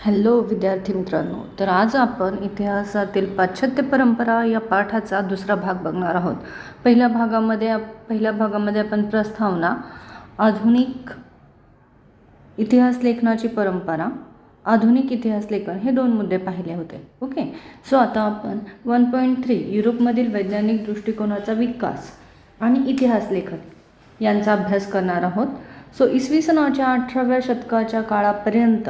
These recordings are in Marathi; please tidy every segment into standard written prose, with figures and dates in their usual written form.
हॅलो विद्यार्थी मित्रांनो, तर आज आपण इतिहासातील पाश्चात्य परंपरा या पाठाचा दुसरा भाग बघणार आहोत. पहिल्या भागामध्ये आपण प्रस्तावना, आधुनिक इतिहास लेखनाची परंपरा, आधुनिक इतिहास लेखन हे दोन मुद्दे पाहिले होते. ओके, सो आता आपण 1.3 युरोपमधील वैज्ञानिक दृष्टिकोनाचा विकास आणि इतिहास लेखन यांचा अभ्यास करणार आहोत. सो इसवी सनाच्या 18व्या शतकाच्या काळापर्यंत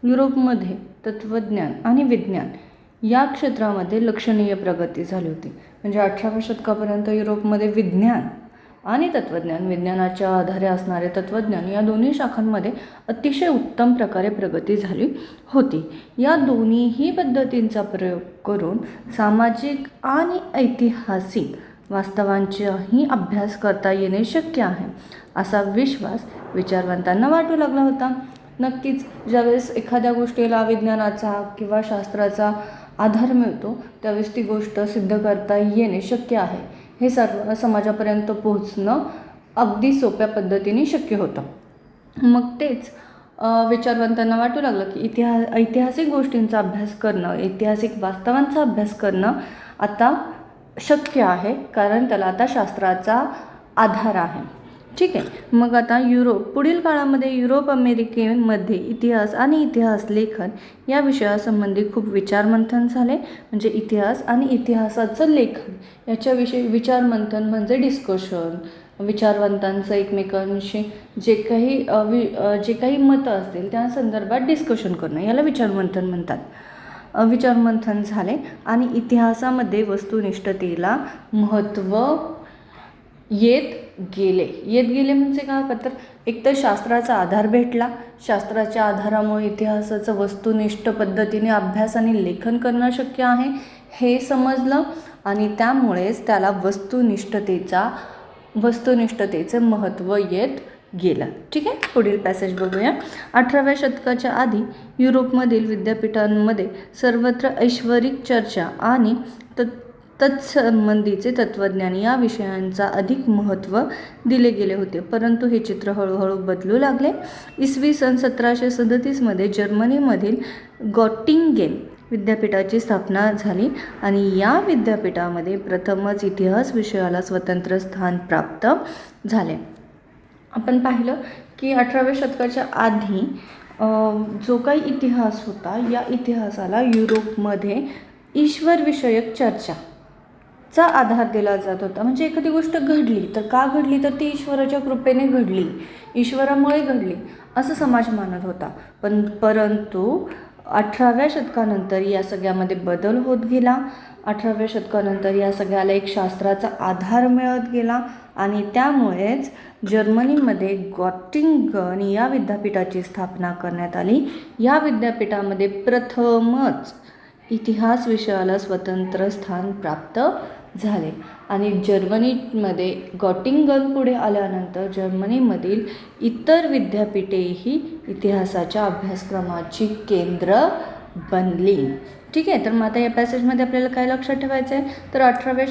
युरोपमध्ये तत्त्वज्ञान आणि विज्ञान या क्षेत्रामध्ये लक्षणीय प्रगती झाली होती. म्हणजे 18व्या शतकापर्यंत युरोपमध्ये विज्ञान आणि तत्त्वज्ञान, विज्ञानाच्या आधारे असणारे तत्त्वज्ञान या दोन्ही शाखांमध्ये अतिशय उत्तम प्रकारे प्रगती झाली होती. या दोन्हीही पद्धतींचा प्रयोग करून सामाजिक आणि ऐतिहासिक वास्तवांचाही अभ्यास करता येणे शक्य आहे, असा विश्वास विचारवंतांना वाटू लागला होता. नक्कीच ज्यावेळेस एखाद्या गोष्टीला विज्ञानाचा किंवा शास्त्राचा आधार मिळतो त्यावेळेस ती गोष्ट सिद्ध करता येणे शक्य आहे. हे सर्व समाजापर्यंत पोहोचणं अगदी सोप्या पद्धतीने शक्य होतं. मग तेच विचारवंतांना वाटू लागलं की ऐतिहासिक गोष्टींचा अभ्यास करणं, ऐतिहासिक वास्तवांचा अभ्यास करणं आता शक्य आहे, कारण त्याला आता शास्त्राचा आधार आहे. ठीक आहे. मग आता पुढील काळामध्ये युरोप अमेरिकेमध्ये इतिहास आणि इतिहास लेखन या विषयासंबंधी खूप विचारमंथन झाले. म्हणजे इतिहास आणि इतिहासाचं लेखन याच्याविषयी विचारमंथन म्हणजे डिस्कशन, विचारवंतांचं एकमेकांशी जे काही मतं असतील त्या संदर्भात डिस्कशन करणं याला विचारमंथन म्हणतात. विचारमंथन झाले आणि इतिहासामध्ये वस्तुनिष्ठतेला महत्त्व येत गेले म्हणजे काय? तर एकतर शास्त्राचा आधार भेटला. शास्त्राच्या आधारामुळे इतिहासाचं वस्तुनिष्ठ पद्धतीने अभ्यास आणि लेखन करणं शक्य आहे हे समजलं आणि त्यामुळेच त्याला वस्तुनिष्ठतेचं महत्त्व येत गेलं. ठीक आहे, पुढील पॅसेज बघूया. 18व्या शतकाच्या आधी युरोपमधील विद्यापीठांमध्ये सर्वत्र ऐश्वरिक चर्चा आणि तत्संबंधीचे तत्त्वज्ञान या विषयांचा अधिक महत्त्व दिले गेले होते. परंतु हे चित्र हळूहळू बदलू लागले. इसवी सन 1737मध्ये जर्मनीमधील गॉटिंगेन विद्यापीठाची स्थापना झाली आणि या विद्यापीठामध्ये प्रथमच इतिहास विषयाला स्वतंत्र स्थान प्राप्त झाले. आपण पाहिलं की 18व्या शतकाच्या आधी जो काही इतिहास होता या इतिहासाला युरोपमध्ये ईश्वरविषयक चर्चाचा आधार दिला जात होता. म्हणजे एखादी गोष्ट घडली तर का घडली, तर ती ईश्वराच्या कृपेने घडली, ईश्वरामुळे घडली असं समाज मानत होता. परंतु 18व्या शतकानंतर या सगळ्यामध्ये बदल होत गेला. 18व्या शतकानंतर या सगळ्याला एक शास्त्राचा आधार मिळत गेला आणि त्यामुळेच जर्मनीमध्ये गॉटिंगन या विद्यापीठाची स्थापना करण्यात आली. या विद्यापीठामध्ये प्रथमच इतिहास विषयाला स्वतंत्र स्थान प्राप्त झाले आणि जर्मनीमध्ये गॉटिंगन पुढे आल्यानंतर जर्मनीमधील इतर विद्यापीठेही इतिहासाच्या अभ्यासक्रमाची केंद्र बनली. ठीक आहे, तर मग आता या पॅसेजमध्ये आपल्याला काय लक्षात ठेवायचं आहे, तर 18व्या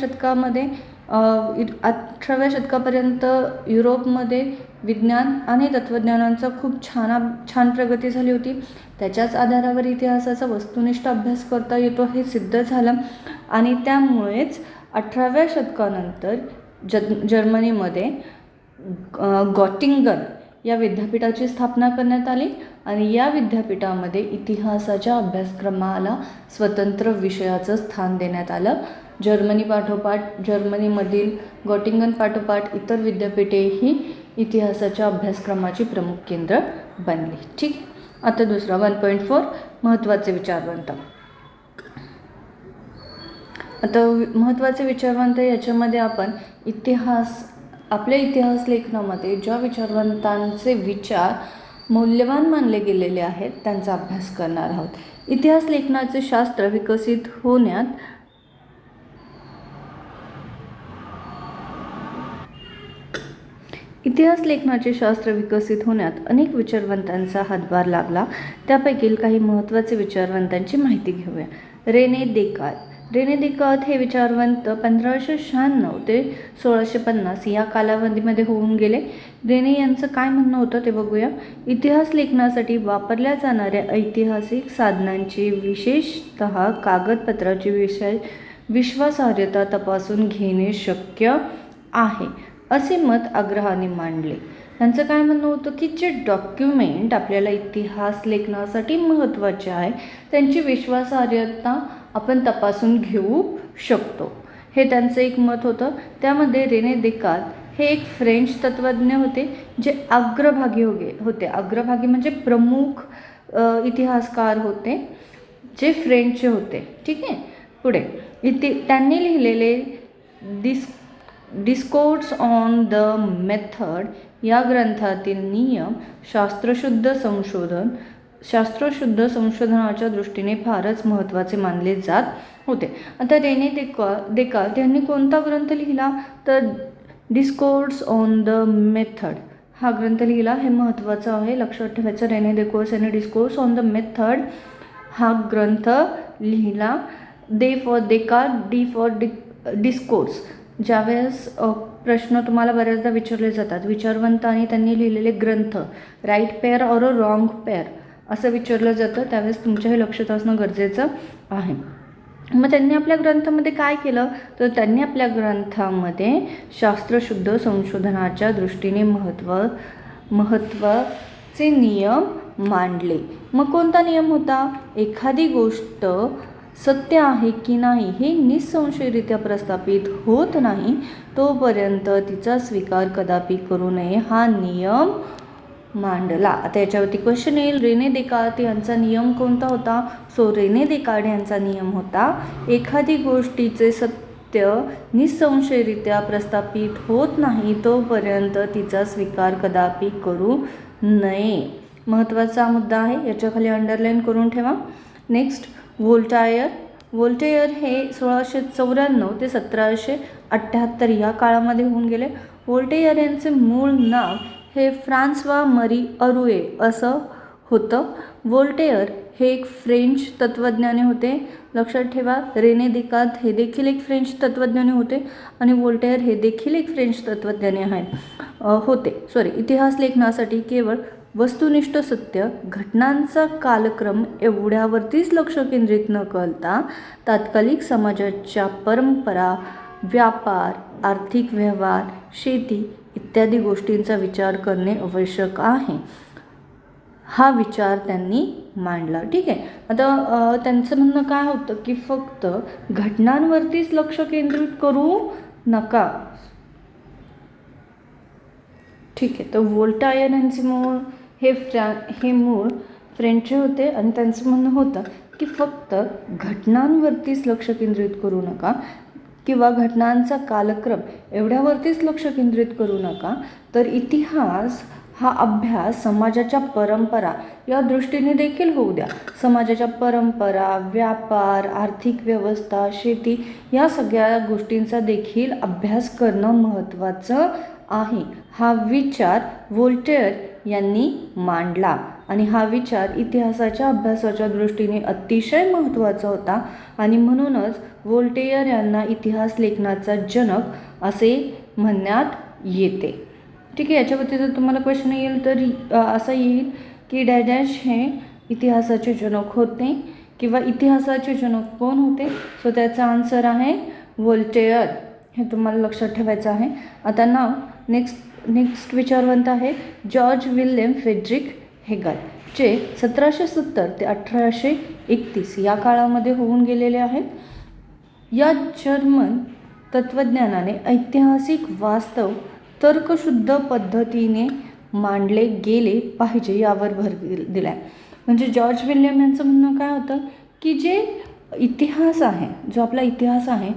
शतकापर्यंत युरोपमध्ये विज्ञान आणि तत्त्वज्ञानांचा खूप छान प्रगती झाली होती. त्याच्याच आधारावर इतिहासाचा वस्तुनिष्ठ अभ्यास करता येतो हे सिद्ध झालं आणि त्यामुळेच 18व्या शतकानंतर जर्मनीमध्ये गॉटिंगन या विद्यापीठाची स्थापना करण्यात आली आणि या विद्यापीठामध्ये इतिहासाच्या अभ्यासक्रमाला स्वतंत्र विषयाचं स्थान देण्यात आलं. जर्मनीमधील गॉटिंगन पाठोपाठ इतर विद्यापीठेही इतिहासाच्या अभ्यासक्रमाची प्रमुख केंद्र बनली. ठीक, आता दुसरा 1.4 महत्त्वाचे विचारवंत. आता महत्त्वाचे विचारवंत याच्यामध्ये आपण आपल्या इतिहास लेखनामध्ये ज्या विचारवंतांचे विचार मौल्यवान मानले गेलेले आहेत त्यांचा अभ्यास करणार आहोत. इतिहास लेखनाचे शास्त्र विकसित होण्यात अनेक विचारवंतांचा हातभार लागला. त्यापैकी काही महत्त्वाचे विचारवंतांची माहिती घेऊया. रेने देकार्त रेने देकार्त हे विचारवंत 1596 ते 1650 या कालावधीमध्ये होऊन गेले. रेने यांचं काय म्हणणं होतं ते बघूया. इतिहास लेखनासाठी वापरल्या जाणाऱ्या ऐतिहासिक साधनांची, विशेषतः कागदपत्राची विश्वासार्हता तपासून घेणे शक्य आहे, असे मत आग्रहाने मांडले. त्यांचं काय म्हणणं होतं की जे डॉक्युमेंट आपल्याला इतिहास लेखनासाठी महत्त्वाचे आहे त्यांची विश्वासार्हता आपण तपासून घेऊ शकतो, हे त्यांचं एक मत होतं. त्यामध्ये रेने देकार्त हे एक फ्रेंच तत्त्वज्ञ होते जे अग्रभागी होते. अग्रभागी म्हणजे प्रमुख इतिहासकार होते जे फ्रेंचचे होते. ठीक आहे. पुढे त्यांनी लिहिलेले डिस्कोर्स ऑन द मेथड या ग्रंथातील नियम शास्त्रशुद्ध संशोधनाच्या दृष्टीने फारच महत्त्वाचे मानले जात होते. आता रेने देकार्त यांनी कोणता ग्रंथ लिहिला तर डिस्कोर्स ऑन द मेथड हा ग्रंथ लिहिला. हे महत्त्वाचं आहे, लक्षात ठेवायचं. रेने देकार्त यांनी डिस्कोर्स ऑन द मेथड हा ग्रंथ लिहिला. D for Descartes, D for discourse. ज्यावेळेस प्रश्न तुम्हाला बऱ्याचदा विचारले जातात, विचारवंत आणि त्यांनी लिहिलेले ग्रंथ right pair or a wrong pair असं विचारलं जातं, त्यावेळेस तुमच्या हे लक्षात असणं गरजेचं आहे. मग त्यांनी आपल्या ग्रंथामध्ये काय केलं तर त्यांनी आपल्या ग्रंथामध्ये शास्त्रशुद्ध संशोधनाच्या दृष्टीने महत्त्वाचे नियम मांडले. मग कोणता नियम होता? एखादी गोष्ट सत्य आहे की नाही हे निःसंशयरित्या प्रस्थापित होत नाही तोपर्यंत तिचा स्वीकार कदापि करू नये, हा नियम मांडला. आता याच्यावरती क्वेश्चन येईल, रेने देकार्त यांचा नियम कोणता होता? सो रेने देकार्त यांचा नियम होता एखादी गोष्टीचे सत्य निःसंशयरित्या प्रस्थापित होत नाही तोपर्यंत तिचा स्वीकार कदापि करू नये. महत्त्वाचा मुद्दा आहे, याच्याखाली अंडरलाईन करून ठेवा. नेक्स्ट, वोल्टेयर हे 1694 ते 1778 या काळामध्ये होऊन गेले. वोल्टेयर यांचे मूळ नाव हे फ्रान्सवा मरी अरुए असं होतं. वोल्टेयर हे एक फ्रेंच तत्त्वज्ञानी होते, लक्षात ठेवा. रेने देकार्त हे देखील एक फ्रेंच तत्त्वज्ञानी होते आणि वोल्टेयर हे देखील एक फ्रेंच तत्त्वज्ञानी होते. इतिहास लेखनासाठी केवळ वस्तुनिष्ठ सत्य, घटनांचा कालक्रम एवढ्यावरतीच लक्ष केंद्रित न करता तात्कालिक समाजाच्या परंपरा, व्यापार, आर्थिक व्यवहार, शेती इत्यादी गोष्टींचा विचार करणे आवश्यक आहे, हा विचार त्यांनी मांडला. ठीक आहे. आता त्यांचं म्हणणं काय होतं की फक्त घटनांवरतीच लक्ष केंद्रित करू नका. ठीक आहे. तर वोल्टायर यांचे मूळ हे मूळ फ्रेंच होते आणि त्यांचं म्हणणं होतं की फक्त घटनांवरतीच लक्ष केंद्रित करू नका किंवा घटनांचा कालक्रम एवढ्यावरतीच लक्ष केंद्रित करू नका, तर इतिहास हा अभ्यास समाजाच्या परंपरा या दृष्टीने देखील होऊ द्या. समाजाच्या परंपरा, व्यापार, आर्थिक व्यवस्था, शेती या सगळ्या गोष्टींचा देखील अभ्यास करणं महत्त्वाचं आहे, हा विचार वोल्टेयर यांनी मांडला. आणि हा विचार इतिहासाच्या अभ्यासाच्या दृष्टीने अतिशय महत्त्वाचा होता आणि म्हणूनच वोल्टेयर यांना इतिहास लेखनाचा जनक असे म्हणण्यात येते. ठीक आहे. याच्यावरती जर तुम्हाला क्वेश्चन येईल तर असं येईल की डॅश हे इतिहासाचे जनक होते किंवा इतिहासाचे जनक कोण होते? सो त्याचा आन्सर आहे वोल्टेयर, हे तुम्हाला लक्षात ठेवायचं आहे. आता नाव नेक्स्ट विचारवंत आहे जॉर्ज विल्यम फ्रेडरिक हेगल, जे 1770 ते 1831 या काळामध्ये होऊन गेलेले आहेत. या जर्मन तत्त्वज्ञानाने ऐतिहासिक वास्तव तर्कशुद्ध पद्धतीने मांडले गेले पाहिजे यावर भर दिला आहे. म्हणजे जॉर्ज विल्यम यांचं म्हणणं काय होतं की जे इतिहास आहे, जो आपला इतिहास आहे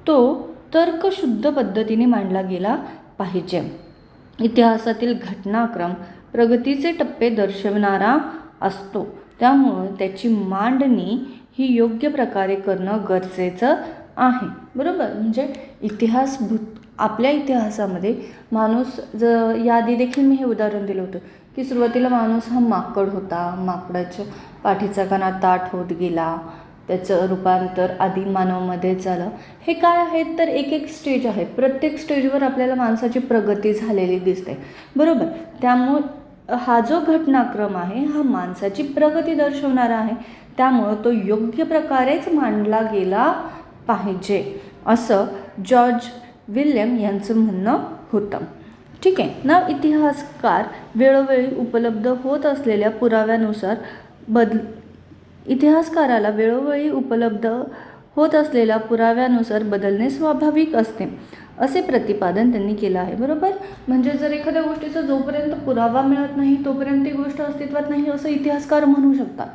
तो तर्कशुद्ध पद्धतीने मांडला गेला पाहिजे. इतिहासातील घटनाक्रम प्रगतीचे टप्पे दर्शवणारा असतो, त्यामुळं त्याची मांडणी ही योग्य प्रकारे करणं गरजेचं आहे. बरोबर. म्हणजे आपल्या इतिहासामध्ये माणूस याआधी देखील मी हे उदाहरण दिलं होतं की सुरुवातीला माणूस हा माकड होता, माकडाच्या पाठीचा कणा ताठ होत गेला, त्याचं रूपांतर आदिमानवमध्ये झालं. हे काय आहेत तर एक एक स्टेज आहे. प्रत्येक स्टेजवर आपल्याला माणसाची प्रगती झालेली दिसते, बरोबर. त्यामुळं हा जो घटनाक्रम आहे हा माणसाची प्रगती दर्शवणारा आहे. त्यामुळं तो योग्य प्रकारेच मांडला गेला पाहिजे असं जॉर्ज विल्यम यांचं म्हणणं होतं. ठीक आहे ना. इतिहासकार वेळोवेळी उपलब्ध होत असलेल्या पुराव्यानुसार इतिहासकाराला वेळोवेळी उपलब्ध होत असलेल्या पुराव्यानुसार बदलणे स्वाभाविक असते असे प्रतिपादन त्यांनी केलं आहे, बरोबर. म्हणजे जर एखाद्या गोष्टीचा जोपर्यंत पुरावा मिळत नाही तोपर्यंत ती गोष्ट अस्तित्वात नाही असं इतिहासकार म्हणू शकतात.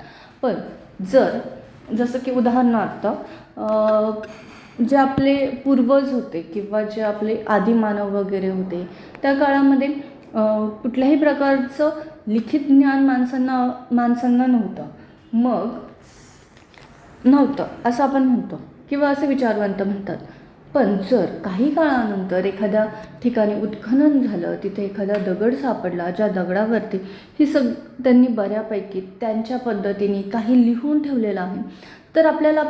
पण जसं की उदाहरणार्थ जे आपले पूर्वज होते किंवा जे आपले आदिमानव वगैरे होते त्या काळामध्ये कुठल्याही प्रकारचं लिखित ज्ञान माणसांना नव्हतं असं आपण म्हणतो किंवा असे विचारवंत म्हणतात. पण जर काही काळानंतर एखाद्या ठिकाणी उत्खनन झालं, तिथे एखादा दगड सापडला, ज्या दगडावरती त्यांनी बऱ्यापैकी त्यांच्या पद्धतीने काही लिहून ठेवलेलं आहे, तर आपल्याला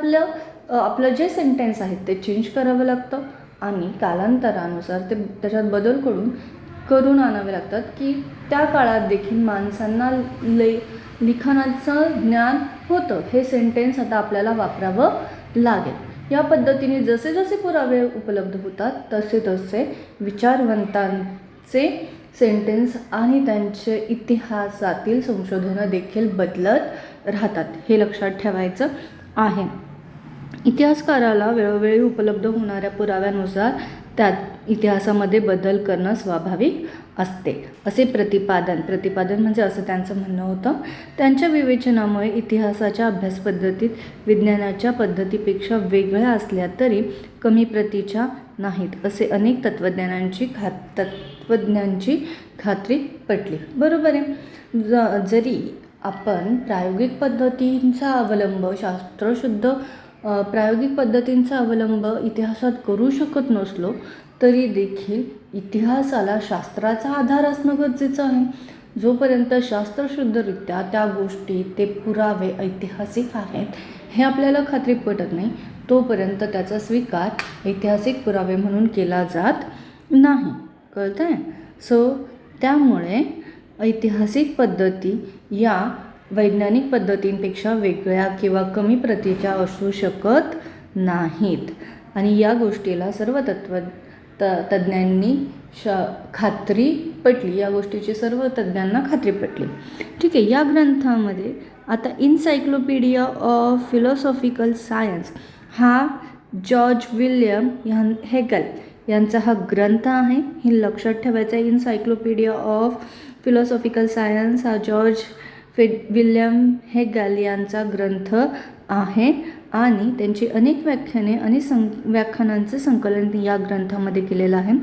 आपलं जे सेंटेन्स आहेत ते चेंज करावं लागतं आणि कालांतरानुसार ते त्याच्यात बदल करून आणावे लागतात की त्या काळात देखील माणसांना लिखाणाचं ज्ञान होतं. हे सेंटेन्स आता आपल्याला वापरावं लागेल. या पद्धतीने जसे जसे पुरावे उपलब्ध होतात तसे तसे विचारवंतांचे सेंटेन्स आणि त्यांचे इतिहासातील संशोधनं देखील बदलत राहतात. हे लक्षात ठेवायचं आहे. इतिहासकाराला वेळोवेळी उपलब्ध होणाऱ्या पुराव्यानुसार त्यात इतिहासामध्ये बदल करणं स्वाभाविक असते असे प्रतिपादन म्हणजे असं त्यांचं म्हणणं होतं. त्यांच्या विवेचनामुळे इतिहासाच्या अभ्यास पद्धतीत विज्ञानाच्या पद्धतीपेक्षा वेगळ्या असल्या तरी कमी प्रतीच्या नाहीत असे अनेक तत्त्वज्ञांची खात्री पटली, बरोबर आहे. जरी आपण प्रायोगिक पद्धतींचा अवलंब इतिहासात करू शकत नसलो तरी देखील इतिहासाला शास्त्राचा आधार असणं गरजेचं आहे. जोपर्यंत शास्त्रशुद्धरित्या त्या गोष्टी ते पुरावे ऐतिहासिक आहेत हे आपल्याला खात्री पटत नाही तोपर्यंत त्याचा स्वीकार ऐतिहासिक पुरावे म्हणून केला जात नाही, कळतं आहे. त्यामुळे ऐतिहासिक पद्धती या वैज्ञानिक पद्धतींपेक्षा वेगळ्या किंवा कमी प्रतीच्या असू शकत नाहीत आणि या गोष्टीला सर्व तज्ज्ञांनी खात्री पटली. या गोष्टीची सर्व तज्ज्ञांना खात्री पटली. ठीक आहे. या ग्रंथामध्ये आता इन्सायक्लोपीडिया ऑफ फिलॉसॉफिकल सायन्स हा जॉर्ज विल्यम हेगल यांचा हा ग्रंथ आहे. हे लक्षात ठेवायचं आहे. इन्सायक्लोपीडिया ऑफ फिलॉसॉफिकल सायन्स हा जॉर्ज विल्यम हेगल यांचा ग्रंथ आहे आणि त्यांची अनेक व्याख्याने आणि व्याख्यानांचे संकलन या ग्रंथामध्ये केलेलं आहे.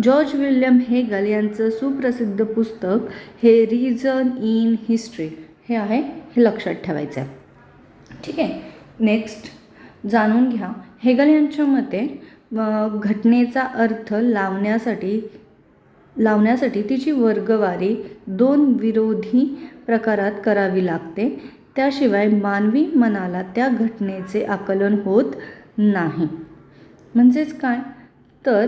जॉर्ज विल्यम हेगल यांचं सुप्रसिद्ध पुस्तक हे रिझन इन हिस्ट्री हे आहे. हे लक्षात ठेवायचं आहे. ठीक आहे. नेक्स्ट जाणून घ्या. हेगल यांच्या मते घटनेचा अर्थ लावण्यासाठी तिची वर्गवारी दोन विरोधी प्रकारात करावी लागते. त्याशिवाय मानवी मनाला त्या घटनेचे आकलन होत नाही. म्हणजेच काय तर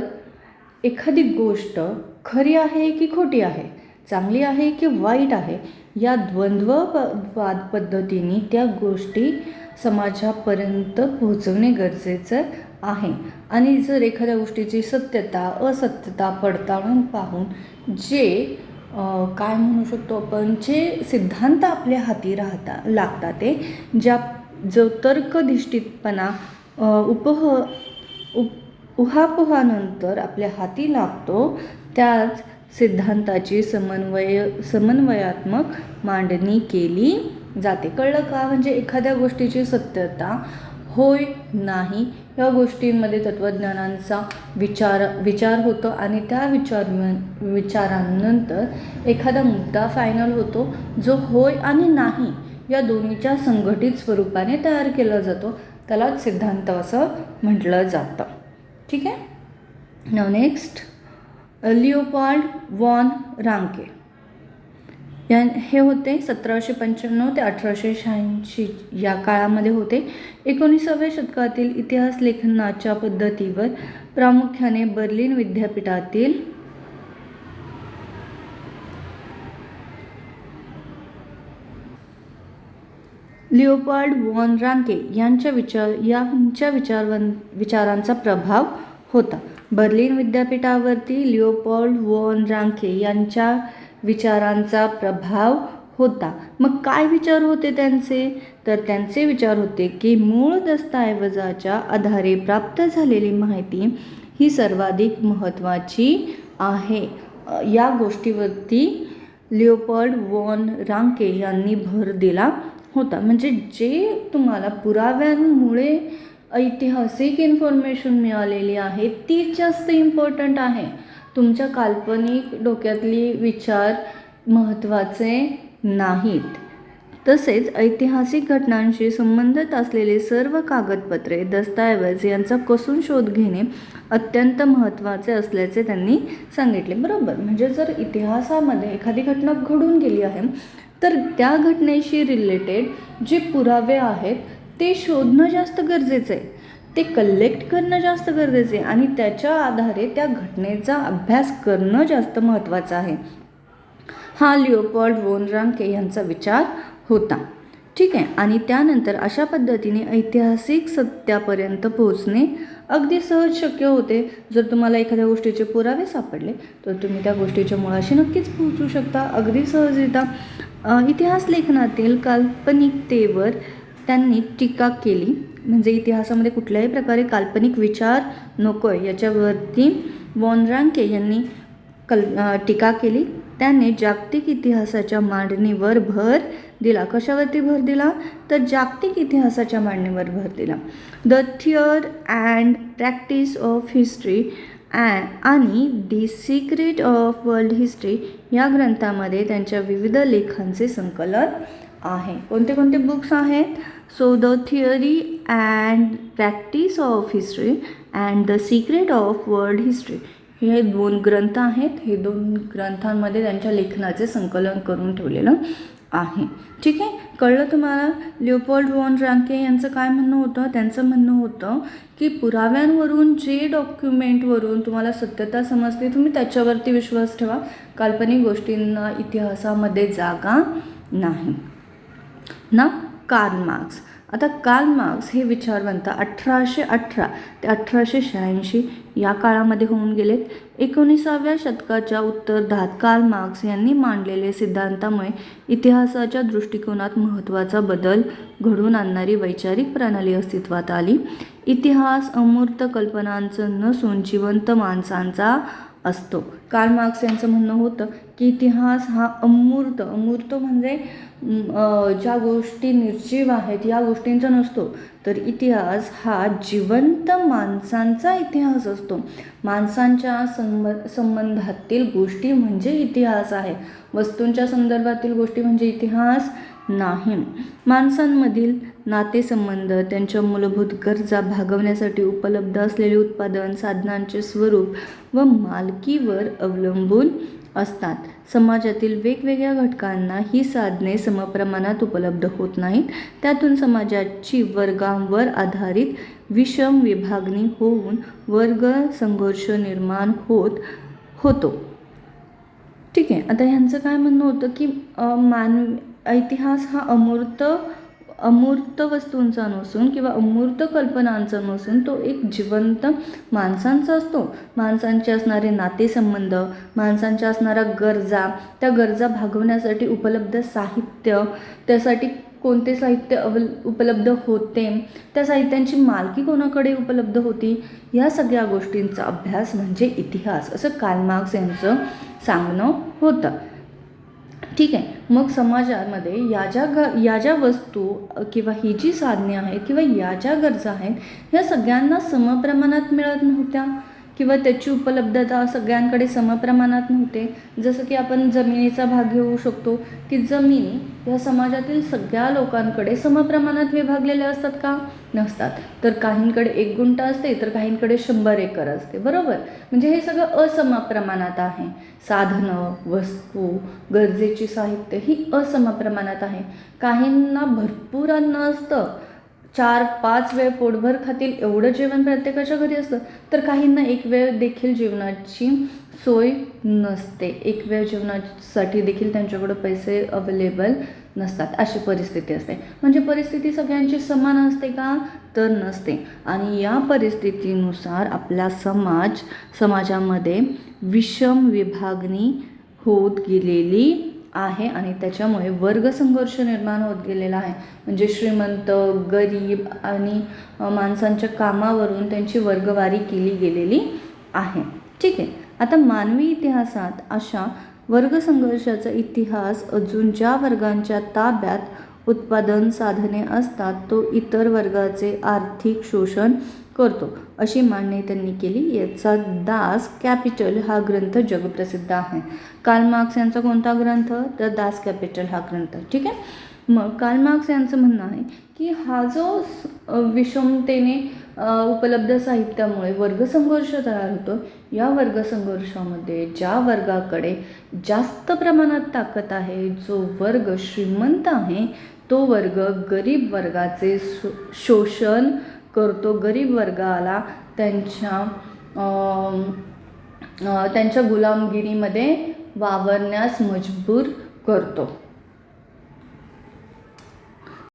एखादी गोष्ट खरी आहे की खोटी आहे, चांगली आहे की वाईट आहे, या द्वंद्ववाद पद्धतीने त्या गोष्टी समाजापर्यंत पोहोचवणे गरजेचं आहे. आणि जर एखाद्या गोष्टीची सत्यता असत्यता पडताळून पाहून जे काय म्हणू शकतो आपण, जे सिद्धांत आपल्या हाती लागतात ते जो तर्कधिष्ठितपणा उहापोहानंतर आपल्या हाती लागतो त्याच सिद्धांताची समन्वयात्मक मांडणी केली जाते. कळलं का? म्हणजे एखाद्या गोष्टीची सत्यता होय नाही या गोष्टींमध्ये तत्त्वज्ञानांचा विचार होतो आणि त्या विचारांनंतर एखादा मुद्दा फायनल होतो जो होय आणि नाही या दोन्हीच्या संघटित स्वरूपाने तयार केला जातो. त्यालाच सिद्धांत असं म्हटलं जातं. ठीक आहे. नाव नेक्स्ट लिओपोल्ड वॉन रांके. हे होते 1795 ते 1886 या काळामध्ये होते. 19व्या शतकातील इतिहास लेखनाच्या पद्धतीवर प्रामुख्याने बर्लिन विद्यापीठातील लिओपोल्ड वॉन रांके यांच्या विचारांचा प्रभाव होता. बर्लिन विद्यापीठावरती लिओपोल्ड वॉन रांके यांच्या विचारांचा प्रभाव होता. मग काय विचार होते त्यांचे? तर त्यांचे विचार होते की मूळ दस्तऐवजाच्या आधारे प्राप्त झालेली माहिती ही सर्वाधिक महत्त्वाची आहे. या गोष्टीवरती लिओपोल्ड वॉन रांके यांनी भर दिला होता. म्हणजे जे तुम्हाला पुराव्यांमुळे ऐतिहासिक इन्फॉर्मेशन मिळालेली आहे तीच जास्त इम्पॉर्टंट आहे. तुमच्या काल्पनिक डोक्यातली विचार महत्त्वाचे नाहीत. तसेच ऐतिहासिक घटनांशी संबंधित असलेले सर्व कागदपत्रे, दस्तऐवज यांचा कसून शोध घेणे अत्यंत महत्त्वाचे असल्याचे त्यांनी सांगितले. बरोबर, म्हणजे जर इतिहासामध्ये एखादी घटना घडून गेली आहे तर त्या घटनेशी रिलेटेड जे पुरावे आहेत ते शोधणं जास्त गरजेचं आहे, ते कलेक्ट करणं जास्त गरजेचं आहे आणि त्याच्या आधारे त्या घटनेचा अभ्यास करणं जास्त महत्त्वाचं आहे. हा लिओपोल्ड वॉन रांके यांचा विचार होता. ठीक आहे. आणि त्यानंतर अशा पद्धतीने ऐतिहासिक सत्यापर्यंत पोहोचणे अगदी सहज शक्य होते. जर तुम्हाला एखाद्या गोष्टीचे पुरावे सापडले तर तुम्ही त्या गोष्टीच्या मुळाशी नक्कीच पोहोचू शकता अगदी सहजरित्या. इतिहास लेखनातील काल्पनिकतेवर त्यांनी टीका केली. म्हणजे इतिहासामध्ये कुठल्याही प्रकारे काल्पनिक विचार नको आहे याच्यावरती वॉन रांके यांनी टीका केली. त्याने जागतिक इतिहासाच्या मांडणीवर भर दिला. कशावरती भर दिला? तर जागतिक इतिहासाच्या मांडणीवर भर दिला. The theory and practice of history आणि the secret of world history या ग्रंथामध्ये त्यांच्या विविध लेखांचे संकलन आहे. कोणते कोणते बुक्स आहेत? So the theory and practice of history and the secret of world history हे 2 ग्रंथ आहेत. हे 2 ग्रंथांमध्ये त्यांच्या लेखनाचे संकलन करून ठेवलेलं आहे. ठीक आहे. कळलं तुम्हाला लिओपोल्ड वॉन रांके यांचं काय म्हणणं होतं? त्यांचं म्हणणं होतं की पुराव्यांवरून जे डॉक्युमेंटवरून तुम्हाला सत्यता समजते तुम्ही त्याच्यावरती विश्वास ठेवा. काल्पनिक गोष्टींना इतिहासामध्ये जागा नाही ना. Karl Marx. आता कार्ल मार्क्स हे विचारवंत 1818 ते 1886 या काळामध्ये होऊन गेलेत. 19व्या शतकाच्या उत्तरार्धात कार्ल मार्क्स यांनी मांडलेले सिद्धांतामुळे इतिहासाच्या दृष्टिकोनात महत्त्वाचा बदल घडवून आणणारी वैचारिक प्रणाली अस्तित्वात आली. इतिहास अमूर्त कल्पनांचं नसून जिवंत माणसांचा असतो. कार्ल मार्क्स यांचं म्हणणं होतं की इतिहास हा अमूर्त म्हणजे ज्या गोष्टी निर्जीव आहेत या गोष्टींचा नसतो, तर इतिहास हा जिवंत माणसांचा इतिहास असतो. माणसांच्या संबंधातील गोष्टी म्हणजे इतिहास आहे. वस्तूंच्या संदर्भातील गोष्टी म्हणजे इतिहास नाही. माणसांमधील नातेसंबंध, त्यांच्या मूलभूत गरजा भागवण्यासाठी उपलब्ध असलेले उत्पादन साधनांचे स्वरूप व मालकीवर अवलंबून असतात. समाजातील वेगवेगळ्या घटकांना ही साधने समप्रमाणात उपलब्ध होत नाहीत. त्यातून समाजाची वर्गांवर आधारित विषम विभागणी होऊन वर्ग संघर्ष निर्माण होतो. ठीक आहे. आता ह्यांचं काय म्हणणं होतं की इतिहास हा अमूर्त वस्तूंचा नसून किंवा अमूर्त कल्पनांचा नसून तो एक जिवंत माणसांचा असतो. माणसांचे असणारे नातेसंबंध, माणसांच्या असणाऱ्या गरजा, त्या गरजा भागवण्यासाठी उपलब्ध साहित्य, त्यासाठी कोणते साहित्य उपलब्ध होते, त्या साहित्यांची मालकी कोणाकडे उपलब्ध होती, या सगळ्या गोष्टींचा अभ्यास म्हणजे इतिहास, असं कार्ल मार्क्स यांचं सांगणं होतं. ठीक आहे. मग समाजामध्ये या ज्या वस्तू किंवा ही जी साधने आहेत किंवा या ज्या गरजा आहेत ह्या सगळ्यांना समप्रमाणात मिळत नव्हत्या किंवा त्याची उपलब्धता सगळ्यांकडे समप्रमाणात नव्हते. जसं की आपण जमिनीचा भाग घेऊ शकतो की जमिनी ह्या समाजातील सगळ्या लोकांकडे समप्रमाणात विभागलेल्या असतात का? नसतात. तर काहींकडे 1 गुंठा असते तर काहींकडे 100 एकर असते, बरोबर. म्हणजे हे सगळं असमप्रमाणात आहे. साधनं, वस्तू, गरजेची साहित्य ही असमप्रमाणात आहे. काहींना भरपूर अन्न असतं, 4-5 वेळ पोटभर खातील एवढं जेवण प्रत्येकाच्या घरी असतं, तर काहींना एक वेळ देखील जेवणाची सोय नसते. एक वेळ जेवणासाठी देखील त्यांच्याकडं पैसे अवेलेबल नसतात, अशी परिस्थिती असते. म्हणजे परिस्थिती सगळ्यांची समान असते का? तर नसते. आणि या परिस्थितीनुसार आपला समाजामध्ये विषम विभागणी होत गेलेली आहे आणि त्याच्यामुळे वर्गसंघर्ष निर्माण होत गेलेला आहे. म्हणजे श्रीमंत, गरीब आणि माणसांच्या कामावरून त्यांची वर्गवारी केली गेलेली आहे. ठीक आहे. आता मानवी इतिहासात अशा वर्गसंघर्षाचा इतिहास अजून ज्या वर्गांच्या ताब्यात उत्पादन साधने असतात तो इतर वर्गाचे आर्थिक शोषण करतो, अशी मांडणी त्यांनी केली. याचा दास कॅपिटल हा ग्रंथ जगप्रसिद्ध आहे. कार्ल मार्क्स यांचा कोणता ग्रंथ? तर दास कॅपिटल हा ग्रंथ. ठीक आहे. मग कार्ल मार्क्स यांचं म्हणणं आहे की हा जो विषमतेने उपलब्ध साहित्यामुळे वर्गसंघर्ष तयार होतो, या वर्गसंघर्षामध्ये ज्या वर्गाकडे जास्त प्रमाणात ताकद आहे, जो वर्ग श्रीमंत आहे, तो वर्ग गरीब वर्गाचे शोषण करतो, गरीब वर्गाला त्यांच्या गुलामगिरीमध्ये वावरण्यास मजबूर करतो.